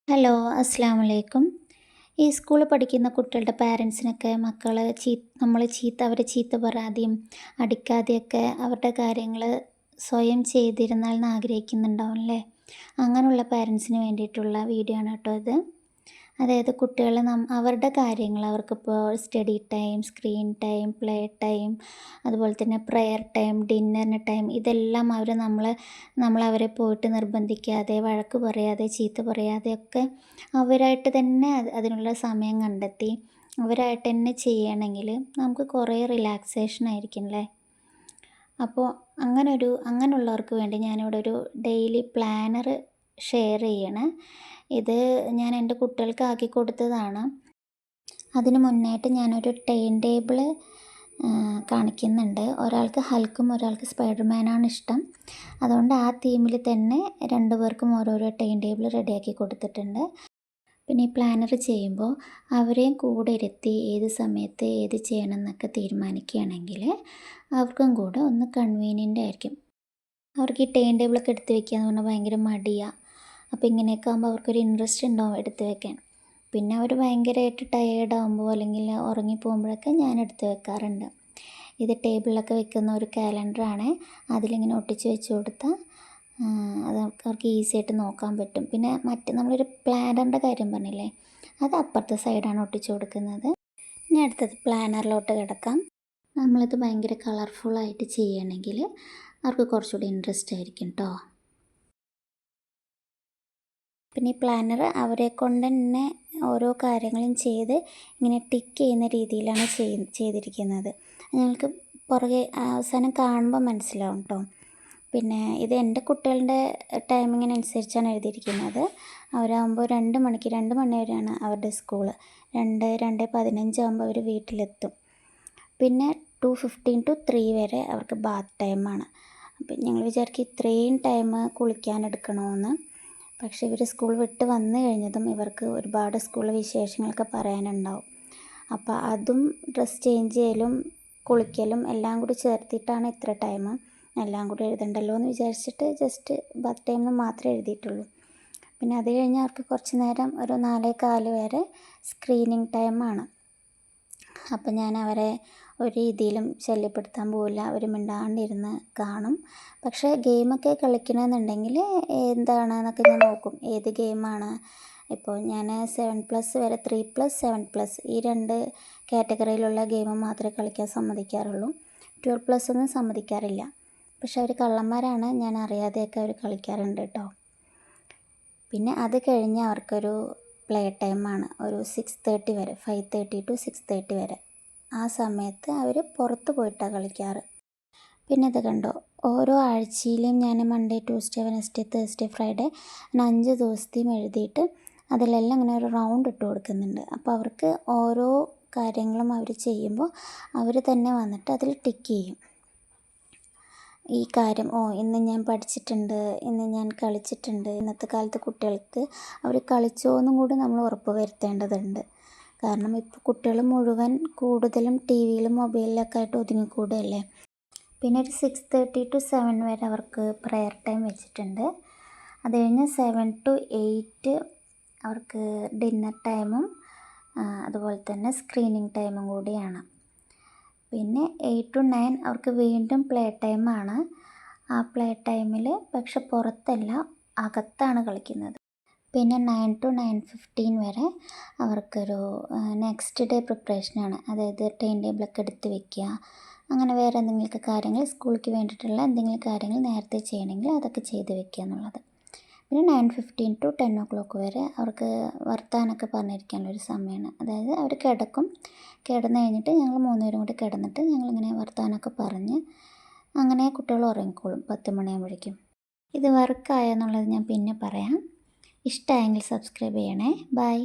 Hello, അസ്സലാമു അലൈക്കും. ഈ സ്കൂളിൽ പഠിക്കുന്ന കുട്ടികളുടെ പാരൻസിനൊക്കെ മക്കൾ അവരെ ചീത്ത പറയാതെയും അടിക്കാതെയൊക്കെ അവരുടെ കാര്യങ്ങൾ സ്വയം ചെയ്തിരുന്നാൽ എന്ന് ആഗ്രഹിക്കുന്നുണ്ടാവും അല്ലേ? അങ്ങനെയുള്ള പാരൻസിന് വേണ്ടിയിട്ടുള്ള വീഡിയോ ആണ് കേട്ടോ ഇത്. അതായത് കുട്ടികൾ അവരുടെ കാര്യങ്ങൾ അവർക്കിപ്പോൾ study time, screen time, play time, അതുപോലെ തന്നെ പ്രെയർ ടൈം, ഡിന്നറിന് ടൈം, ഇതെല്ലാം നമ്മളവരെ പോയിട്ട് നിർബന്ധിക്കാതെ, വഴക്ക് പറയാതെ, ചീത്ത പറയാതെയൊക്കെ അവരായിട്ട് തന്നെ അതിനുള്ള സമയം കണ്ടെത്തി അവരായിട്ട് തന്നെ ചെയ്യണമെങ്കിൽ നമുക്ക് കുറേ റിലാക്സേഷൻ ആയിരിക്കും അല്ലേ? അപ്പോൾ അങ്ങനെയുള്ളവർക്ക് വേണ്ടി ഞാനിവിടെ ഒരു ഡെയിലി പ്ലാനർ ഷെയർ ചെയ്യണേ. ഇത് ഞാൻ എൻ്റെ കുട്ടികൾക്ക് ആക്കി കൊടുത്തതാണ്. അതിന് മുന്നായിട്ട് ഞാനൊരു ടൈം ടേബിൾ കാണിക്കുന്നുണ്ട്. ഒരാൾക്ക് ഹൽക്കും ഒരാൾക്ക് സ്പൈഡർമാനാണ് ഇഷ്ടം. അതുകൊണ്ട് ആ തീമിൽ തന്നെ രണ്ടുപേർക്കും ഓരോരോ ടൈം ടേബിൾ റെഡിയാക്കി കൊടുത്തിട്ടുണ്ട്. പിന്നെ ഈ പ്ലാനർ ചെയ്യുമ്പോൾ അവരെയും കൂടെ ഇരുത്തി ഏത് സമയത്ത് ഏത് ചെയ്യണം എന്നൊക്കെ തീരുമാനിക്കുകയാണെങ്കിൽ അവർക്കും കൂടെ ഒന്ന് കൺവീനിയൻ്റ് ആയിരിക്കും. അവർക്ക് ഈ ടൈം ടേബിളൊക്കെ എടുത്ത് വയ്ക്കുക എന്ന് പറഞ്ഞാൽ ഭയങ്കര മടിയാണ്. അപ്പോൾ ഇങ്ങനെയൊക്കെ ആകുമ്പോൾ അവർക്കൊരു ഇൻട്രസ്റ്റ് ഉണ്ടാവും എടുത്ത് വെക്കാൻ. പിന്നെ അവർ ഭയങ്കരമായിട്ട് ടയേർഡാകുമ്പോൾ അല്ലെങ്കിൽ ഉറങ്ങിപ്പോകുമ്പോഴൊക്കെ ഞാൻ എടുത്ത് വെക്കാറുണ്ട്. ഇത് ടേബിളിലൊക്കെ വെക്കുന്ന ഒരു കാലണ്ടറാണ്. അതിലിങ്ങനെ ഒട്ടിച്ച് വെച്ച് കൊടുത്താൽ അത് അവർക്ക് ഈസി ആയിട്ട് നോക്കാൻ പറ്റും. പിന്നെ നമ്മളൊരു പ്ലാനറിൻ്റെ കാര്യം പറഞ്ഞില്ലേ, അത് അപ്പുറത്തെ സൈഡാണ് ഒട്ടിച്ച് കൊടുക്കുന്നത്. ഇനി അടുത്തത് പ്ലാനറിലോട്ട് കിടക്കാം. നമ്മളിത് ഭയങ്കര കളർഫുള്ളായിട്ട് ചെയ്യണമെങ്കിൽ അവർക്ക് കുറച്ചുകൂടി ഇൻട്രസ്റ്റ് ആയിരിക്കും കേട്ടോ. പിന്നെ ഈ പ്ലാനർ അവരെ കൊണ്ട് തന്നെ ഓരോ കാര്യങ്ങളും ചെയ്ത് ഇങ്ങനെ ടിക്ക് ചെയ്യുന്ന രീതിയിലാണ് ചെയ്തിരിക്കുന്നത്. ഞങ്ങൾക്ക് പുറകെ അവസാനം കാണുമ്പോൾ മനസ്സിലാവും കേട്ടോ. പിന്നെ ഇത് എൻ്റെ കുട്ടികളുടെ ടൈമിങ്ങിനനുസരിച്ചാണ് എഴുതിയിരിക്കുന്നത്. അവരാകുമ്പോൾ 2 മണി വരെയാണ് അവരുടെ സ്കൂള്. 2:15 ആകുമ്പോൾ അവർ വീട്ടിലെത്തും. പിന്നെ 2:15 to 3 വരെ അവർക്ക് ബാത്ത് ടൈമാണ്. അപ്പം ഞങ്ങൾ വിചാരിക്കും ഇത്രയും ടൈം കുളിക്കാൻ എടുക്കണമെന്ന്. പക്ഷേ ഇവർ സ്കൂൾ വിട്ട് വന്നു കഴിഞ്ഞതും ഇവർക്ക് ഒരുപാട് സ്കൂൾ വിശേഷങ്ങളൊക്കെ പറയാനുണ്ടാവും. അപ്പോൾ അതും ഡ്രസ്സ് ചേഞ്ച് ചെയ്യലും കുളിക്കലും എല്ലാം കൂടി ചേർത്തിട്ടാണ് ഇത്ര ടൈം. എല്ലാം കൂടി എഴുതണ്ടല്ലോ എന്ന് വിചാരിച്ചിട്ട് ജസ്റ്റ് ബാത്ത് ടൈം മാത്രമേ എഴുതിയിട്ടുള്ളൂ. പിന്നെ അത് കഴിഞ്ഞ് അവർക്ക് കുറച്ച് നേരം ഒരു 4:15 വരെ സ്ക്രീനിങ് ടൈമാണ്. അപ്പം ഞാൻ അവരെ ഒരു രീതിയിലും ശല്യപ്പെടുത്താൻ പോവില്ല. അവർ മിണ്ടാണ്ടിരുന്ന് കാണും. പക്ഷേ ഗെയിമൊക്കെ കളിക്കണമെന്നുണ്ടെങ്കിൽ എന്താണെന്നൊക്കെ ഞാൻ നോക്കും, ഏത് ഗെയിമാണ്. ഇപ്പോൾ ഞാൻ 7+ വരെ 3+, 7+, ഈ 2 കാറ്റഗറിയിലുള്ള ഗെയിം മാത്രമേ കളിക്കാൻ സമ്മതിക്കാറുള്ളൂ. 12+ ഒന്നും സമ്മതിക്കാറില്ല. പക്ഷെ അവർ കള്ളന്മാരാണ്, ഞാൻ അറിയാതെയൊക്കെ അവർ കളിക്കാറുണ്ട് കേട്ടോ. പിന്നെ അത് കഴിഞ്ഞ് അവർക്കൊരു പ്ലേ ടൈമാണ് ഒരു 6:30 വരെ, 5:30 to 6:30 വരെ. ആ സമയത്ത് അവർ പുറത്ത് പോയിട്ടാണ് കളിക്കാറ്. പിന്നെ ഇത് കണ്ടോ, ഓരോ ആഴ്ചയിലും ഞാൻ Monday, Tuesday, Wednesday, Thursday, Friday 5 ദിവസത്തെയും എഴുതിയിട്ട് അതിലെല്ലാം ഇങ്ങനെ ഒരു റൗണ്ട് ഇട്ട് കൊടുക്കുന്നുണ്ട്. അപ്പോൾ അവർക്ക് ഓരോ കാര്യങ്ങളും അവർ ചെയ്യുമ്പോൾ അവർ തന്നെ വന്നിട്ട് അതിൽ ടിക്ക് ചെയ്യും. ഈ കാര്യം ഇന്ന് ഞാൻ പഠിച്ചിട്ടുണ്ട്, ഇന്ന് ഞാൻ കളിച്ചിട്ടുണ്ട്. ഇന്നത്തെ കാലത്ത് കുട്ടികൾക്ക് അവർ കളിച്ചോ എന്നും കൂടി നമ്മൾ ഉറപ്പ് വരുത്തേണ്ടതുണ്ട്. കാരണം ഇപ്പോൾ കുട്ടികൾ മുഴുവൻ കൂടുതലും ടി വിയിലും മൊബൈലിലൊക്കെ ആയിട്ട് ഒതുങ്ങിക്കൂടുകയല്ലേ. പിന്നെ ഒരു 6:30 to 7 വരെ അവർക്ക് പ്രെയർ ടൈം വെച്ചിട്ടുണ്ട്. അത് കഴിഞ്ഞ് 7 to 8 അവർക്ക് ഡിന്നർ ടൈമും അതുപോലെ തന്നെ സ്ക്രീനിങ് ടൈമും കൂടിയാണ്. പിന്നെ 8 to 9 അവർക്ക് വീണ്ടും പ്ലേ ടൈമാണ്. ആ പ്ലേ ടൈമിൽ പക്ഷെ പുറത്തല്ല, അകത്താണ് കളിക്കുന്നത്. പിന്നെ 9 to 9:15 വരെ അവർക്കൊരു നെക്സ്റ്റ് ഡേ പ്രിപ്പറേഷനാണ്. അതായത് ടൈം ടേബിളൊക്കെ എടുത്ത് വയ്ക്കുക, അങ്ങനെ വേറെ എന്തെങ്കിലുമൊക്കെ കാര്യങ്ങൾ സ്കൂളിലേക്ക് വേണ്ടിയിട്ടുള്ള എന്തെങ്കിലും കാര്യങ്ങൾ നേരത്തെ ചെയ്യണമെങ്കിൽ അതൊക്കെ ചെയ്ത് വയ്ക്കുക എന്നുള്ളത്. പിന്നെ 9:15 to 10 o'clock വരെ അവർക്ക് വർത്താനമൊക്കെ പറഞ്ഞിരിക്കാനുള്ളൊരു സമയമാണ്. അതായത് അവർ കിടന്നു കഴിഞ്ഞിട്ട് ഞങ്ങൾ 3 പേരും കൂടി കിടന്നിട്ട് ഞങ്ങളിങ്ങനെ വർത്താനമൊക്കെ പറഞ്ഞ് അങ്ങനെ കുട്ടികൾ ഉറങ്ങിക്കോളും 10 മണിയാകുമ്പോഴേക്കും. ഇത് വർക്കായെന്നുള്ളത് ഞാൻ പിന്നെ പറയാം. ഇഷ്ടമായെങ്കിൽ സബ്സ്ക്രൈബ് ചെയ്യണേ. ബൈ.